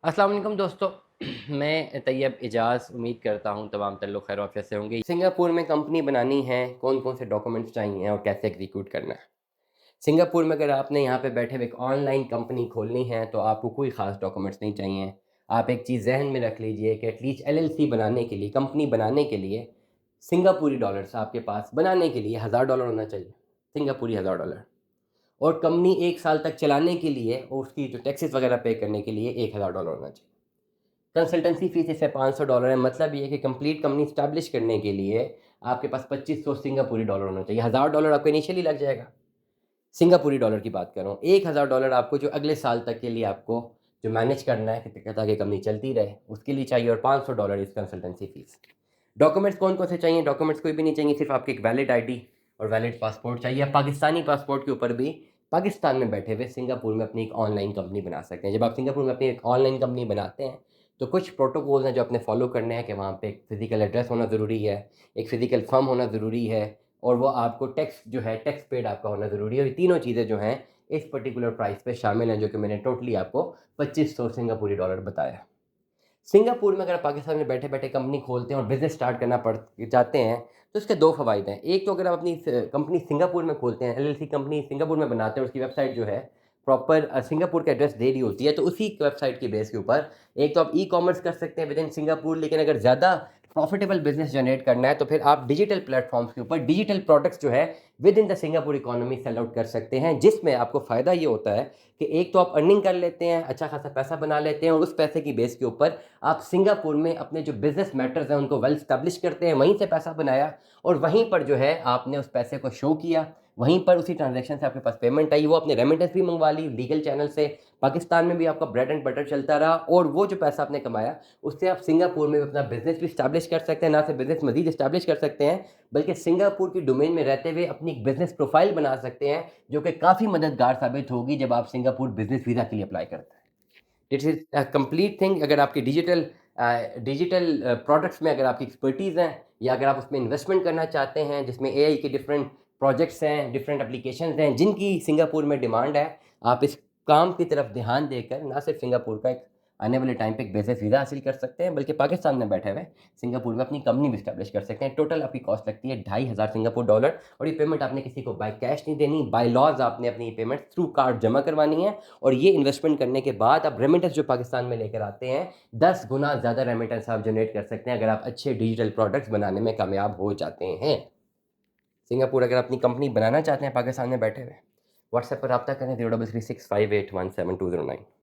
अस्सलाम वालेकुम दोस्तों। मैं तैयब इजाज़ उम्मीद करता हूँ तमाम लोग खैर ऑफिस से होंगे। सिंगापुर में कंपनी बनानी है, कौन कौन से डॉक्यूमेंट्स चाहिए और कैसे एग्जीक्यूट करना है। सिंगापुर में अगर आपने यहाँ पे बैठे हुए एक ऑनलाइन कंपनी खोलनी है तो आपको कोई ख़ास डॉक्यूमेंट्स नहीं चाहिए। आप एक चीज़ जहन में रख लीजिए कि एटलीस्ट एलएलसी बनाने के लिए, कंपनी बनाने के लिए सिंगापुरी डॉलर्स आपके पास बनाने के लिए $1000 होना चाहिए, सिंगापुरी $1000। और कंपनी 1 साल तक चलाने के लिए और उसकी जो टैक्सेस वगैरह पे करने के लिए $1000 होना चाहिए। कंसल्टेंसी फ़ीस इससे $500 है। मतलब ये है कि कंप्लीट कंपनी स्टैब्लिश करने के लिए आपके पास 2500 सिंगापुरी डॉलर होना चाहिए। $1000 आपको इनिशियली लग जाएगा। सिंगापुरी डॉलर की बात कर रहा हूँ। $1000 आपको जो अगले साल तक के लिए आपको जो मैनेज करना है कि ताकि कंपनी चलती रहे, उसके लिए चाहिए और $500 इज़ कंसल्टेंसी फ़ीस। डॉक्यूमेंट्स कौन-कौन से चाहिए? डॉक्यूमेंट्स कोई भी नहीं चाहिए, सिर्फ़ आपकी एक वैलिड आईडी और वैलिड पासपोर्ट चाहिए। पाकिस्तानी पासपोर्ट के ऊपर भी पाकिस्तान में बैठे हुए सिंगापुर में अपनी एक ऑनलाइन कंपनी बना सकते हैं। जब आप सिंगापुर में अपनी एक ऑनलाइन कंपनी बनाते हैं, तो कुछ प्रोटोकॉल्स हैं जो आपने फ़ॉलो करने हैं कि वहाँ पे एक फ़िज़िकल एड्रेस होना ज़रूरी है, एक फ़िज़िकल फ़र्म होना ज़रूरी है और वो आपको टैक्स जो है, टैक्स पेड आपका होना ज़रूरी है। और ये तीनों चीज़ें जो हैं, इस पर्टिकुलर प्राइस पे शामिल हैं, जो कि मैंने टोटली आपको 2500 सिंगापुरी डॉलर बताया। सिंगापुर में अगर आप पाकिस्तान में बैठे-बैठे कंपनी खोलते हैं और बिज़नेस स्टार्ट करना चाहते हैं, तो इसके 2 फ़वाइद हैं। एक तो अगर आप अपनी कंपनी सिंगापुर में खोलते हैं, एलएलसी कंपनी सिंगापुर में बनाते हैं, उसकी वेबसाइट जो है प्रॉपर सिंगापुर का एड्रेस दे रही होती है, तो उसी वेबसाइट की बेस के ऊपर एक तो आप ई-कॉमर्स कर सकते हैं विदिन सिंगापुर, लेकिन अगर ज़्यादा प्रॉफिटेबल बिज़नेस जनरेट करना है, तो फिर आप डिजिटल प्लेटफ़ॉर्म्स के ऊपर डिजिटल प्रोडक्ट्स जो है with in the Singapore economy sell out कर सकते हैं, जिसमें आपको फ़ायदा ये होता है कि एक तो आप अर्निंग कर लेते हैं, अच्छा खासा पैसा बना लेते हैं और उस पैसे की बेस के ऊपर आप सिंगापुर में अपने जो बिज़नेस मैटर्स हैं उनको वेल एस्टेब्लिश करते हैं, वहीं से पैसा बनाया और वहीं पर जो है आपने उस पैसे को शो किया, वहीं पर उसी ट्रांज़ैक्शन से आपके पास पेमेंट आई, वो आपने रेमिटेंस भी मँगवा ली लीगल चैनल से, पाकिस्तान में भी आपका ब्रेड एंड बटर चलता रहा और वो जो पैसा आपने कमाया, उससे आप सिंगापुर में अपना बिज़नेस भी एस्टेब्लिश कर सकते हैं, ना सिर्फ बिज़नेस मज़ीद एस्टेब्लिश कर सकते हैं, बल्कि सिंगापुर की डोमेन में रहते हुए अपनी एक बिज़नेस प्रोफ़ाइल बना सकते हैं, जो कि काफ़ी मददगार साबित होगी जब आप सिंगापुर बिज़नेस वीज़ा के लिए अप्लाई करते हैं। It is a complete thing. अगर आपकी डिजिटल प्रोडक्ट्स में अगर आपकी एक्सपर्टीज़ है या अगर आप उसमें इन्वेस्टमेंट करना चाहते हैं जिसमें एआई के डिफरेंट प्रोजेक्ट्स हैं, डिफरेंट एप्लीकेशंस हैं जिनकी सिंगापुर में डिमांड है, आप इस काम की तरफ ध्यान देकर ना सिर्फ सिंगापुर का एक आने वाले टाइम पे एक बिज़नेस वीज़ा हासिल कर सकते हैं, बल्कि पाकिस्तान में बैठे हुए सिंगापुर में अपनी कंपनी भी एस्टेब्लिश कर सकते हैं। टोटल आपकी कॉस्ट लगती है 2500 सिंगापुर डॉलर और ये पेमेंट आपने किसी को बाय कैश नहीं देनी, बाय लॉज़ आपने अपनी पेमेंट थ्रू कार्ड जमा करवानी है और ये इन्वेस्टमेंट करने के बाद आप रेमिटेंस जो पाकिस्तान में लेकर आते हैं, 10 गुना ज़्यादा रेमिटेंस आप जनरेट कर सकते हैं अगर आप अच्छे डिजिटल प्रोडक्ट्स बनाने में कामयाब हो जाते हैं। सिंगापुर अगर अपनी कंपनी बनाना चाहते हैं पाकिस्तान में बैठे हुए, व्हाट्सएप पर राब्ता करें 033658172009।